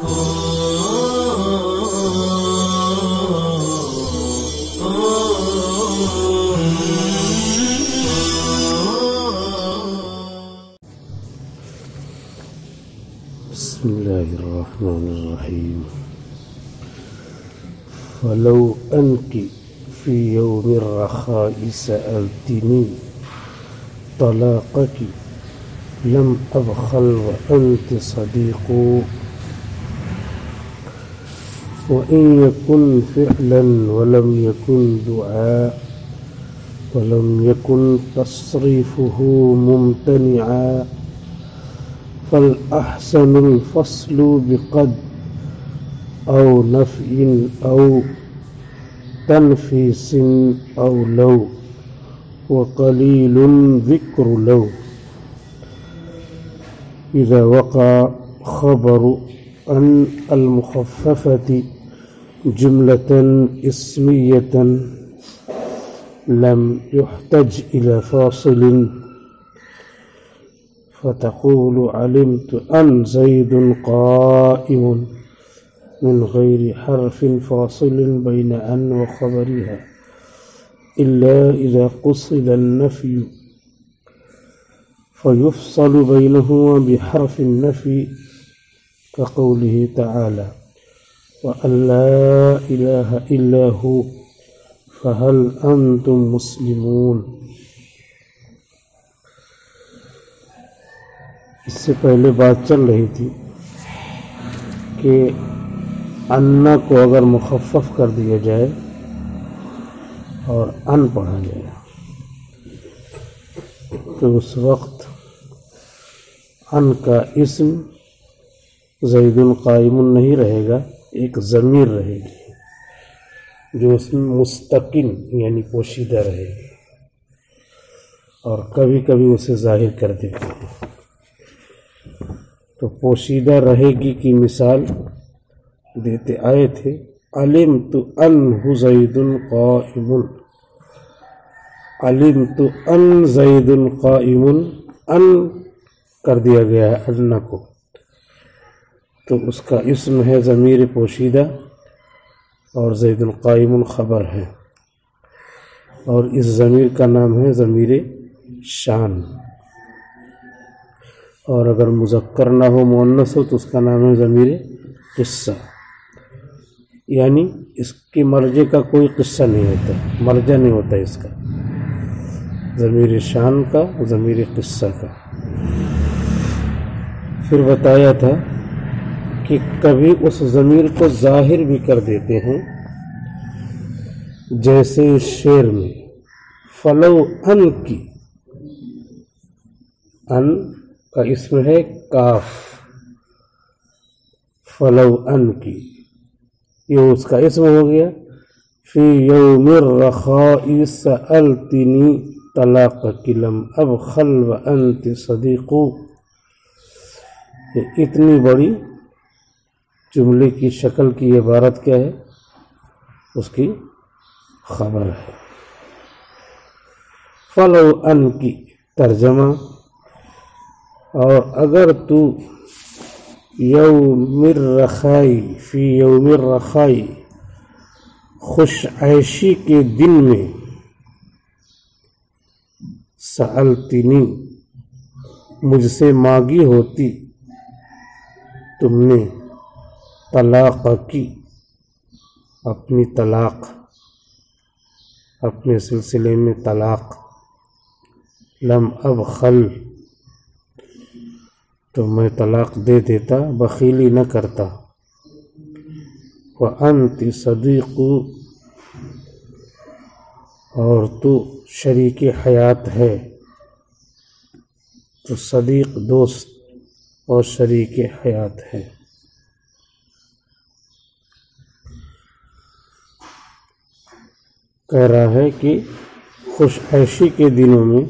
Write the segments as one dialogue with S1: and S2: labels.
S1: بسم الله الرحمن الرحيم. فلو أنك في يوم الرخاء سألتني طلاقك لم أبخل وأنت صديق، وإن يكن فعلا ولم يكن دعاء ولم يكن تصريفه ممتنعا، فالأحسن الفصل بقد أو نفي أو تنفيس أو لو، وقليل ذكر لو. إذا وقع خبر عن المخففة جملة اسمية لم يحتج إلى فاصل، فتقول علمت أن زيد قائم من غير حرف فاصل بين أن وخبرها، إلا إذا قصد النفي فيفصل بينهما بحرف النفي كقوله تعالى وأن لا إله إلا هو فهل أنتم مسلمون. اس سے پہلے بات چل رہی تھی کہ انا کو اگر مخفف کر دیا جائے اور ان پڑھا جائے تو اس وقت ان کا اسم زید قائم نہیں رہے گا، ایک ضمیر رہے گی جو اس میں مستقل یعنی پوشیدہ رہے گی، اور کبھی کبھی اسے ظاہر کر دیتے ہیں. تو پوشیدہ رہے گی کی مثال دیتے آئے تھے علمت انہ زید قائم، علمت ان زید قائم، ان کر دیا گیا ہے ان کو، تو اس کا اسم ہے ضمیر پوشیدہ اور زید قائم خبر ہے، اور اس ضمیر کا نام ہے ضمیر شان، اور اگر مذکر نہ ہو مؤنث ہو تو اس کا نام ہے ضمیر قصہ، یعنی اس کی مرجع کا کوئی قصہ نہیں ہوتا، مرجع نہیں ہوتا اس کا، ضمیر شان کا، ضمیر قصہ کا. پھر بتایا تھا کہ کبھی اس ضمیر کو ظاہر بھی کر دیتے ہیں، جیسے اس شعر میں فلو ان کی، ان کا اسم ہے کاف، فلو ان کی یہ اس کا اسم ہو گیا. فی یوم الرخاء سألتنی طلاقک لم ابخل وانت صدیق، یہ اتنی بڑی جملے کی شکل کی عبارت کیا ہے؟ اس کی خبر ہے. فلو ان کی ترجمہ، اور اگر تو یوم الرخائی فی یوم الرخائی خوش عیشی کے دن میں سألتنی مجھ سے مانگی ہوتی تم نے طلاق کی، اپنی طلاق، اپنے سلسلے میں طلاق، لم ابخل تو میں طلاق دے دیتا، بخیلی نہ کرتا. وَأَنْتِ صَدِيقُ اور تو شریک حیات ہے، تو صدیق دوست اور شریک حیات ہے. کہہ رہا ہے کہ خوش عیشی کے دنوں میں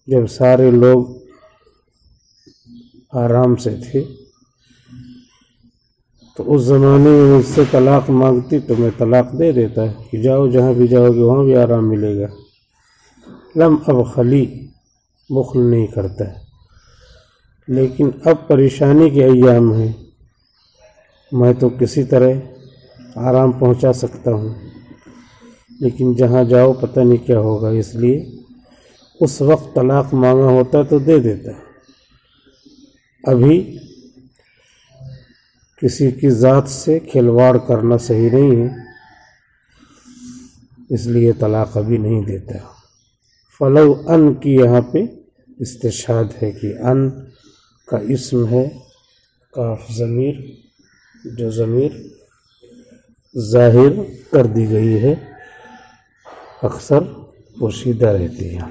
S1: جب سارے لوگ آرام سے تھے تو اس زمانے میں مجھ سے طلاق مانگتی تو میں طلاق دے دیتا کہ جاؤ جہاں بھی جاؤ گے وہاں بھی آرام ملے گا. لم ابخلی بخل نہیں کرتا ہے، لیکن اب پریشانی کے ایام ہیں، میں تو کسی طرح آرام پہنچا سکتا ہوں، لیکن جہاں جاؤ پتہ نہیں کیا ہوگا، اس لیے اس وقت طلاق مانگا ہوتا تو دے دیتا، ابھی کسی کی ذات سے کھلواڑ کرنا صحیح نہیں ہے، اس لیے طلاق ابھی نہیں دیتا۔ فلو ان کی یہاں پہ استشہاد ہے کہ ان کا اسم ہے کاف ضمیر، جو ضمیر ظاہر کر دی گئی ہے اکثر پوشیدہ رہتی ہے۔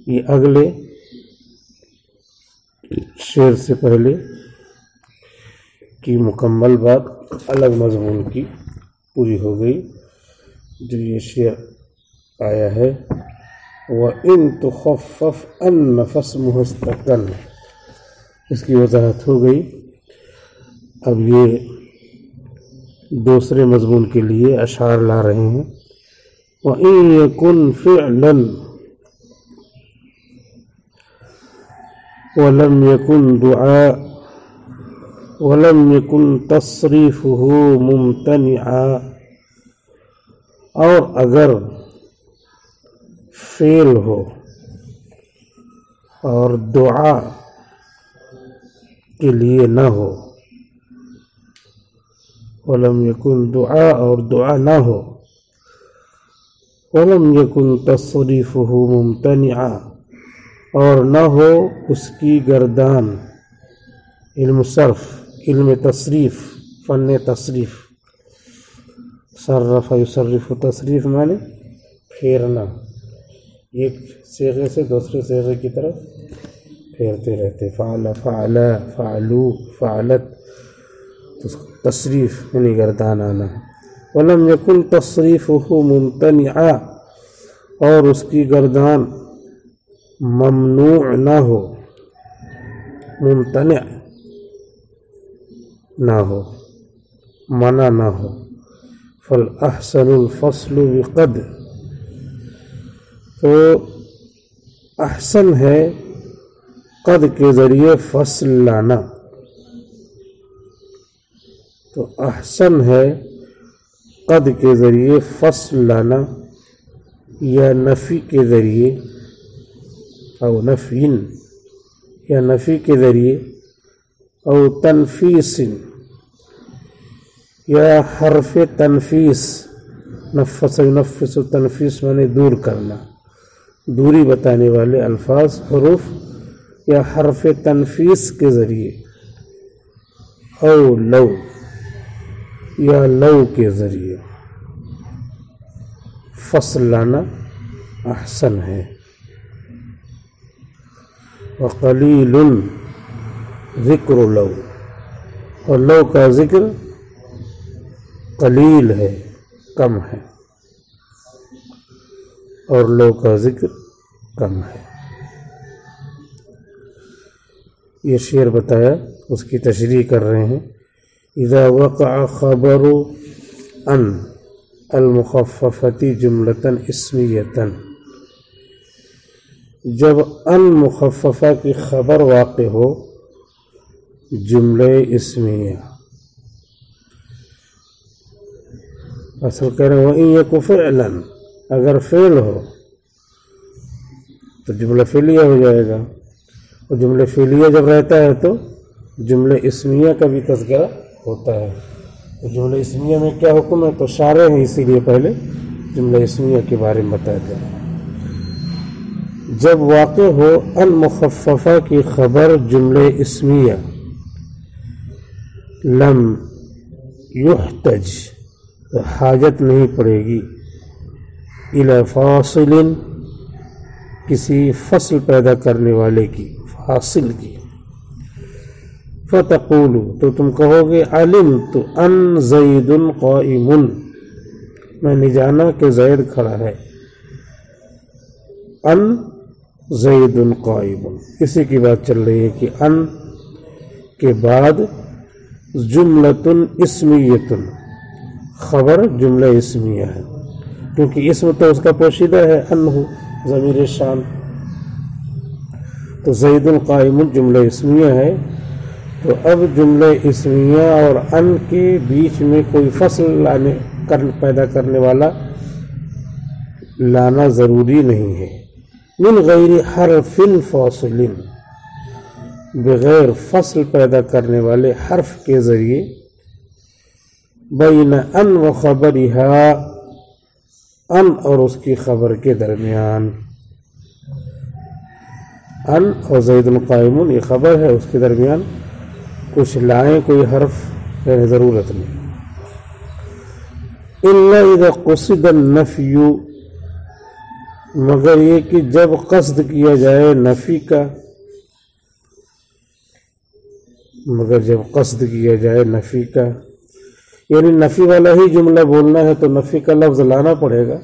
S1: یہ اگلے شعر سے پہلے کی مکمل بات الگ مضمون کی پوری ہو گئی، جو یہ شعر آیا ہے وَإِن تُخَفَّفْ أَنَّ فَاسْمُهُ اسْتَقَلَّ، اس کی وضاحت ہو گئی۔ اب یہ دوسرے مضمون کے لیے اشعار لا رہے ہیں۔ وَإِن يَكُنْ فِعْلًا وَلَمْ يَكُنْ دُعَاءً وَلَمْ يَكُنْ تَصْرِيفُهُ مُمْتَنِعًا، اور اگر فعل ہو اور دعا کے لیے نہ ہو، وَلَمْ يَكُنْ دُعَاء اور دعا نہ ہو، وَلَمْ يَكُنْ تَصْرِيفُهُ مُمْتَنِعًا، اور نہ ہو اس کی گردان، علم صرف، علم تصریف، فن تصریف، صرف یصرف، تصریف معنی پھیرنا، ایک صیغے سے دوسرے صیغے کی طرف پھیرتے رہتے، فعل، فعلا، فعلو، فعلت، تصریف یعنی گردان آنا۔ وَلَمْ يَكُنْ تَصْرِيفُهُ مُمْتَنِعًا، اور اس کی گردان ممنوع نہ ہو، ممتنع نہ ہو، منع نہ ہو۔ فَالْأَحْسَنُ الْفَصْلُ بِقَدْ، تو احسن ہے قد کے ذریعے فصل لانا، تو احسن ہے قد کے ذریعے فصل لانا، یا نفی کے ذریعے، او نفین، یا نفی کے ذریعے، او تنفیس، یا حرف تنفیس، نفس ینفس، تنفیس معنی دور کرنا، دوری بتانے والے الفاظ، حروف، یا حرف تنفیس کے ذریعے، او لو، یا لو کے ذریعے فصل لانا احسن ہے۔ وقلیل ذکر لو، اور لو کا ذکر قلیل ہے، کم ہے، اور لو کا ذکر کم ہے۔ یہ شعر بتایا، اس کی تشریح کر رہے ہیں۔ اذا وقع خبر ان المخففۃ جملۃ اسمیۃ، جب ان مخففہ کی خبر واقع ہو جملے اسمیہ، اصل کہہ رہے ہیں وَإِن يَكُ فِعْلًا، اگر فعل ہو تو جملہ فعلیہ ہو جائے گا، اور جملہ فعلیہ جب رہتا ہے تو جملہ اسمیہ کا بھی تذکرہ ہوتا ہے۔ تو جملہ اسمیہ میں کیا حکم ہے، تو شارح ہیں، اسی لیے پہلے جملہ اسمیہ کے بارے میں بتاتے ہیں۔ جب واقع ہو ان مخففہ کی خبر جملہ اسمیہ، لم یحتج، تو حاجت نہیں پڑے گی، الی فاصل، کسی فصل پیدا کرنے والے کی، فاصل کی۔ فتقول، تو تم کہو گے علمت ان زید قائم، میں نے جانا کہ زید کھڑا ہے، ان زید قائم، اسی کی بات چل رہی ہے کہ ان کے بعد جملۃ اسمیۃ، خبر جملہ اسمیہ ہے، کیونکہ اسم تو اس کا پوشیدہ ہے، ان ہو ضمیر شان، تو زید قائم جملہ اسمیہ ہے، تو اب جملہ اسمیہ اور ان کے بیچ میں کوئی فصل پیدا کرنے والا لانا ضروری نہیں ہے. من غیر حرف فاصل، بغیر فصل پیدا کرنے والے حرف کے ذریعے، بین ان و خبرہا، ان اور اس کی خبر کے درمیان. ان اور زید قائم یہ خبر ہے، اس کے درمیان کچھ لائیں، کوئی حرف ضرورت نہیں. الا اذا قصد النفی، مگر یہ کہ جب قصد کیا جائے نفی کا، مگر جب قصد کیا جائے نفی کا، یعنی نفی والا ہی جملہ بولنا ہے تو نفی کا لفظ لانا پڑے گا.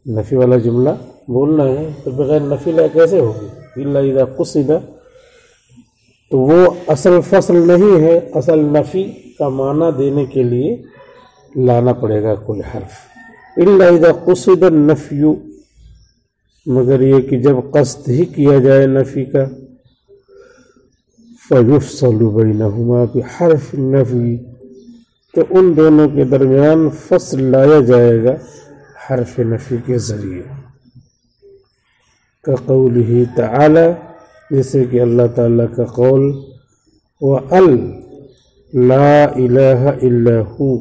S1: نفی والا جملہ بولنا ہے تو بغیر نفی لائے کیسے ہوگی؟ الا اذا قصد، تو وہ اصل فصل نہیں ہے، اصل نفی کا معنی دینے کے لیے لانا پڑے گا کوئی حرف. الا اذا قصد النفی، مگر یہ کہ جب قصد ہی کیا جائے نفی کا، فیفصل بینہما بحرف النفی، تو ان دونوں کے درمیان فصل لایا جائے گا حرف نفی کے ذریعے. کقولہ تعالی، جیسے کہ اللہ تعالیٰ کا قول، وَأَلْ لَا إِلَهَ إِلَّا هُوَ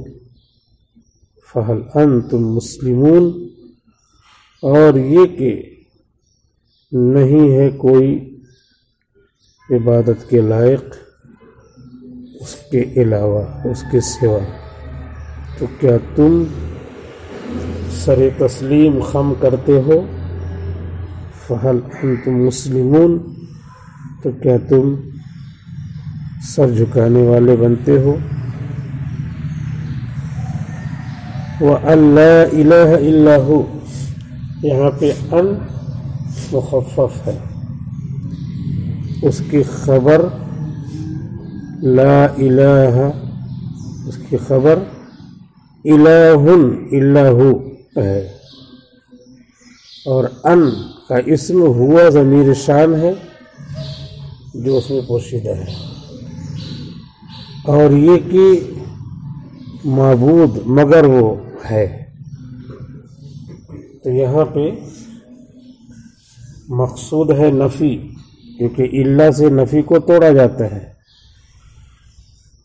S1: فَهَلْ أَنْتُمْ مُسْلِمُونَ، اور یہ کہ نہیں ہے کوئی عبادت کے لائق اس کے علاوہ، اس کے سوا، تو کیا تم سر تسلیم خم کرتے ہو؟ فَهَلْ أَنْتُمْ مُسْلِمُونَ، تو کیا تم سر جھکانے والے بنتے ہو؟ وَأَن لَا إِلَهَ إِلَّا هُوَ، یہاں پہ ان مخفف ہے، اس کی خبر لا الہ، اس کی خبر الہ الا ہو ہے، اور ان کا اسم ہوا ضمیر شان ہے جو اس میں پوشیدہ ہے. اور یہ کہ معبود مگر وہ ہے، تو یہاں پہ مقصود ہے نفی، کیونکہ اللہ سے نفی کو توڑا جاتا ہے.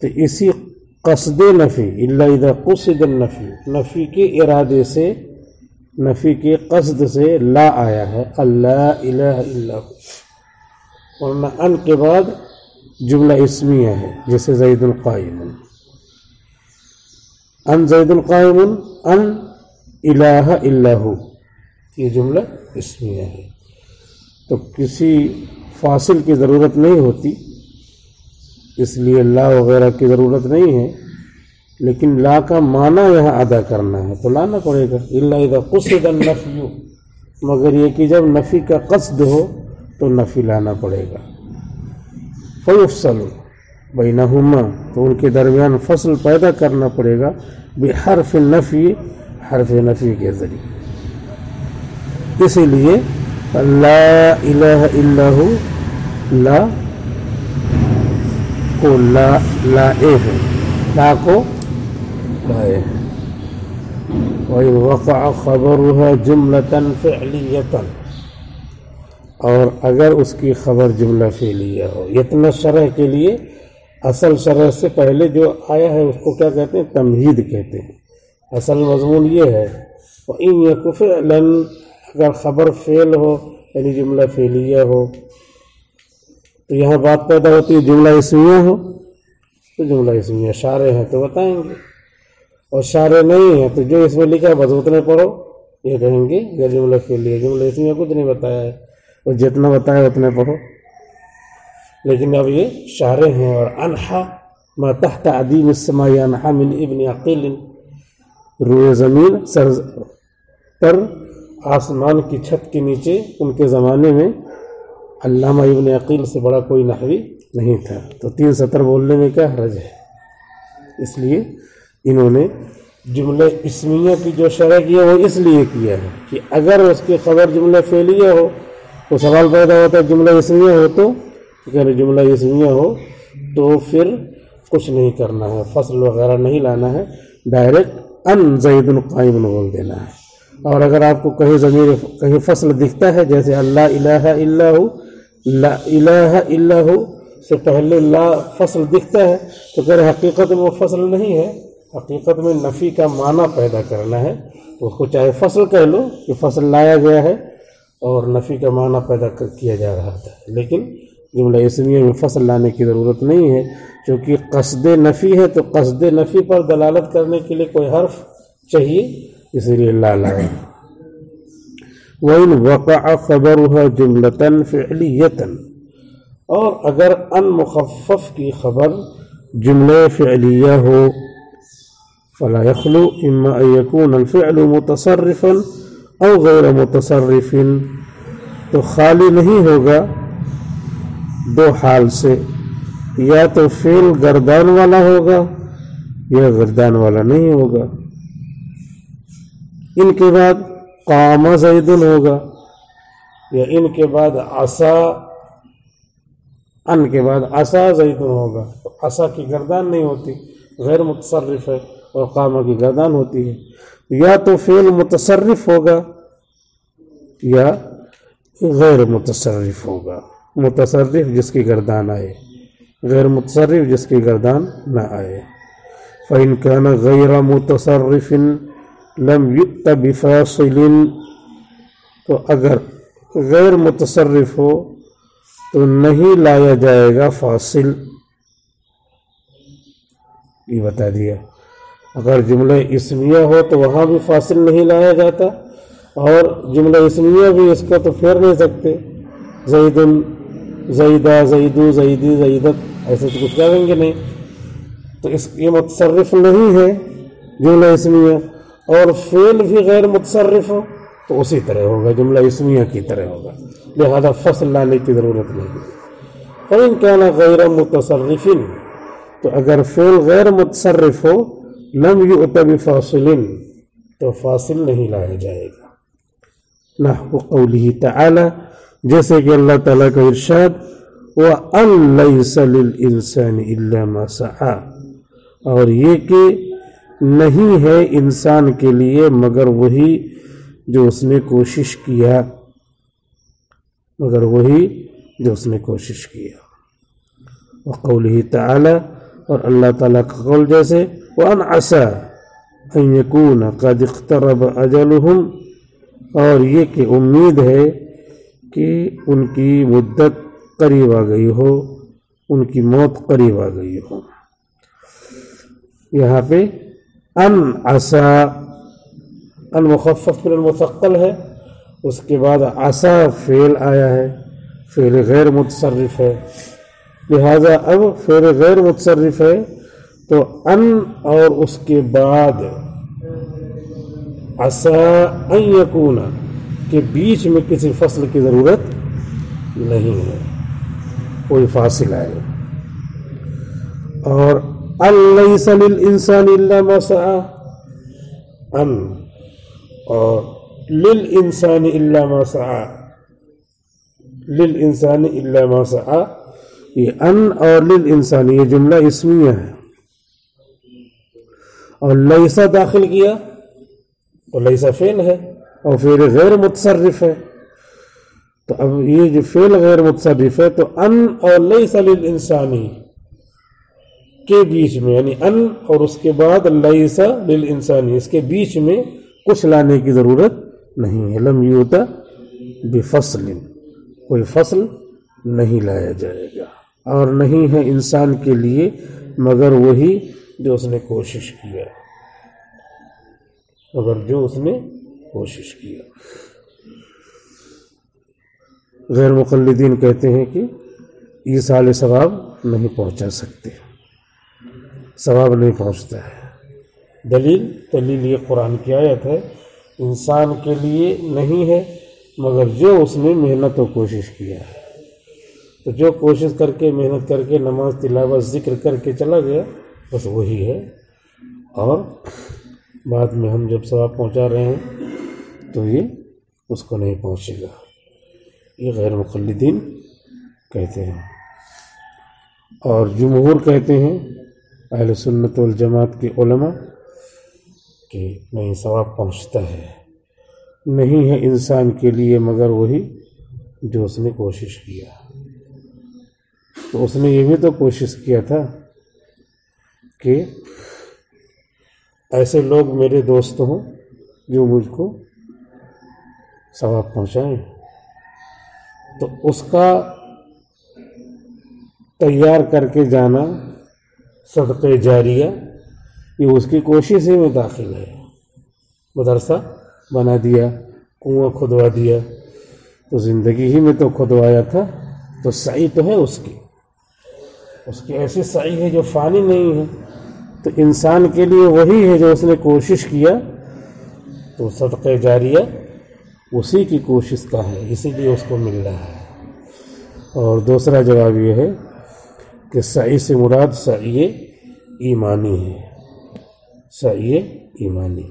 S1: تو اسی قصد نفی، الا اذا قصد النفی، نفی کے ارادے سے، نفی کے قصد سے لا آیا ہے، اللہ الہ الا ہو. ورنہ ان کے بعد جملہ اسمیہ ہے، جیسے زید قائم، ان زید قائم، ان الہ الا ہو، یہ جملہ اسمیہ ہے. تو کسی فاصل کی ضرورت نہیں ہوتی، اس لیے لا وغیرہ کی ضرورت نہیں ہے، لیکن لا کا معنی یہاں ادا کرنا ہے تو لانا پڑے گا. الا اذا قصد النفی، مگر یہ کہ جب نفی کا قصد ہو تو نفی لانا پڑے گا. فیفصل بینہما، تو ان کے درمیان فصل پیدا کرنا پڑے گا بحرف النفی، حرف نفی کے ذریعے. اسی لیے لا الہ الا ہو، لا کو لائے ہے، لا کو لائے ہے. وَإِنْ وَقَعَ خَبَرُهَا جُمْلَةً فِعْلِيَّةً، اور اگر اس کی خبر جملہ فعلیہ ہو. اتنا شرح کے لیے اصل شرح سے پہلے جو آیا ہے اس کو کیا کہتے ہیں؟ تمہید کہتے ہیں. اصل مضمون یہ ہے وَإِنْ يَكُ فِعْلًا، اگر خبر فعل ہو یعنی جملہ فعلیہ ہو، تو یہاں بات پیدا ہوتی ہے جملہ اسمیہ ہو تو جملہ اسمیہ. شارع ہے تو بتائیں گے، اور شارع نہیں ہے تو جو اس میں لکھا ہے بس اتنے پڑھو، یہ کہیں گے یا جملہ فعلیہ. جملہ اسمیہ کچھ نہیں بتایا ہے، اور جتنا بتایا اتنے پڑھو. لیکن اب یہ شارع ہیں. اور انحا ما تحت عدیم السماء انحا من ابن عقیل، روئے زمین سر پر آسمان کی چھت کے نیچے ان کے زمانے میں علامہ ابن عقیل سے بڑا کوئی نحوی نہیں تھا. تو 3 سطر بولنے میں کیا حرج ہے؟ اس لیے انہوں نے جملہ اسمیہ کی جو شرح کی ہے وہ اس لیے کیا ہے کہ اگر اس کی خبر جملہ فعلیہ ہو تو سوال پیدا ہوتا ہے جملہ اسمیہ ہو تو اگر جملہ اسمیہ ہو تو پھر کچھ نہیں کرنا ہے، فصل وغیرہ نہیں لانا ہے، ڈائریکٹ ان زید قائم بول دینا ہے۔ اور اگر آپ کو کہیں فصل دکھتا ہے، جیسے اللہ الہ الا ہو، لا الہ الا ہو سے پہلے لا فصل دکھتا ہے تو اگر حقیقت میں وہ فصل نہیں ہے، حقیقت میں نفی کا معنی پیدا کرنا ہے، تو اس کو چاہے فصل کہہ لو کہ فصل لایا گیا ہے اور نفی کا معنی پیدا کیا جا رہا تھا، لیکن جملہ اسمیہ میں فصل لانے کی ضرورت نہیں ہے، چونکہ قصد نفی ہے تو قصد نفی پر دلالت کرنے کے لیے کوئی حرف چاہیے، اس لیے لا لایا۔ وَإِنْ وَقَعَ خَبَرُهَا جُمْلَةً فِعْلِيَّةً، اور اگر ان مخفف کی خبر جملہ فعلیہ ہو، فلا يخلو اما ان يكون الفعل متصرفا او غیر متصرف، تو خالی نہیں ہوگا دو حال سے، یا تو فعل گردان والا ہوگا یا گردان والا نہیں ہوگا۔ ان کے بعد قام زید ہوگا، یا ان کے بعد عصا، ان کے بعد عصا زید ہوگا، تو عصا کی گردان نہیں ہوتی، غیر متصرف ہے، اور قامہ کی گردان ہوتی ہے۔ یا تو فعل متصرف ہوگا یا غیر متصرف ہوگا، متصرف جس کی گردان آئے، غیر متصرف جس کی گردان نہ آئے۔ فَإِنْ كَانَ غَيْرَ مُتَصَرِّفٍ لَمْ يُؤْتَ بِفَاصِلٍ، تو اگر غیر متصرف ہو تو نہیں لایا جائے گا فاصل، یہ بتا دیا۔ اگر جملہ اسمیہ ہو تو وہاں بھی فاصل نہیں لایا جاتا، اور جملہ اسمیہ بھی اس کو تو پھیر نہیں سکتے، زید زیدہ زیدو زیدی زیدت ایسے تو کچھ کریں گے نہیں، تو یہ متصرف نہیں ہے جملہ اسمیہ، اور فعل بھی غیر متصرف ہو تو اسی طرح ہوگا، جملہ اسمیہ کی طرح ہوگا، لہذا فصل لانے کی ضرورت نہیں۔ فَإِنْ كَانَ غَيْرَ مُتَصَرِّفٍ، تو اگر فعل غیر متصرف ہو، لم یؤت بفاصل، تو فاصل نہیں لایا جائے گا۔ نحو قوله تعالی، جیسے کہ اللہ تعالیٰ کا ارشاد، وَأَن لَيْسَ لِلْإِنسَانِ إِلَّا مَا سَعَى، اور یہ کہ نہیں ہے انسان کے لیے مگر وہی جو اس نے کوشش کیا، مگر وہی جو اس نے کوشش کیا۔ وقوله تعالی، اور اللہ تعالیٰ کا قول جیسے، وَأَنْ عَسَىٰ أَنْ يَكُونَ قَدْ اقْتَرَبَ أَجَلُهُمْ، اور یہ کہ امید ہے کہ ان کی مدت قریب آ گئی ہو، ان کی موت قریب آ گئی ہو۔ یہاں پہ ان عسیٰ، ان مخفف من المثقل ہے، اس کے بعد عسیٰ فعل آیا ہے، فعل غیر متصرف ہے، لہذا اب فعل غیر متصرف ہے تو ان اور اس کے بعد عسیٰ ان یکون کے بیچ میں کسی فصل کی ضرورت نہیں ہے، کوئی فاصل آئے۔ اور ان لیس للانسان الا ما سعى، ان اور للانسان الا ما سعى، للانسان الا ما سعى، یہ ان اور للانسان یہ جملہ اسمیہ ہے، اور لیسا داخل کیا تو لیسا فعل ہے اور فعل غیر متصرف ہے، تو اب یہ جو فعل غیر متصرف ہے تو ان اور لیسا للانسانی کے بیچ میں، یعنی ان اور اس کے بعد لیسا للانسانی، اس کے بیچ میں کچھ لانے کی ضرورت نہیں ہے۔ لم یؤت بفصل، کوئی فصل نہیں لایا جائے گا، اور نہیں ہے انسان کے لیے مگر وہی جو اس نے کوشش کیا، مگر جو اس نے کوشش کیا۔ غیر مقلدین کہتے ہیں کہ ایصال ثواب نہیں پہنچا سکتے، ثواب نہیں پہنچتا ہے۔ دلیل یہ قرآن کی آیت ہے، انسان کے لیے نہیں ہے مگر جو اس نے محنت و کوشش کیا ہے، تو جو کوشش کر کے محنت کر کے نماز تلاوت ذکر کر کے چلا گیا بس وہی ہے، اور بعد میں ہم جب ثواب پہنچا رہے ہیں تو یہ اس کو نہیں پہنچے گا، یہ غیر مقلدین کہتے ہیں۔ اور جمہور کہتے ہیں اہل سنت والجماعت کے علماء کہ نہیں، ثواب پہنچتا ہے، نہیں ہے انسان کے لیے مگر وہی جو اس نے کوشش کیا۔ تو اس نے یہ بھی تو کوشش کیا تھا کہ ایسے لوگ میرے دوست ہوں جو مجھ کو ثواب پہنچائیں، تو اس کا تیار کر کے جانا صدقہ جاریہ یہ اس کی کوشش ہی میں داخل ہے۔ مدرسہ بنا دیا، کنواں کھدوا دیا، تو زندگی ہی میں تو کھدوایا تھا، تو سعی تو ہے اس کی ایسی سعی ہے جو فانی نہیں ہے۔ تو انسان کے لیے وہی ہے جو اس نے کوشش کیا، تو صدقہ جاریہ اسی کی کوشش کا ہے، اسی لیے اس کو مل رہا ہے۔ اور دوسرا جواب یہ ہے کہ سعی سے مراد سعی ایمانی ہے، سعی ایمانی۔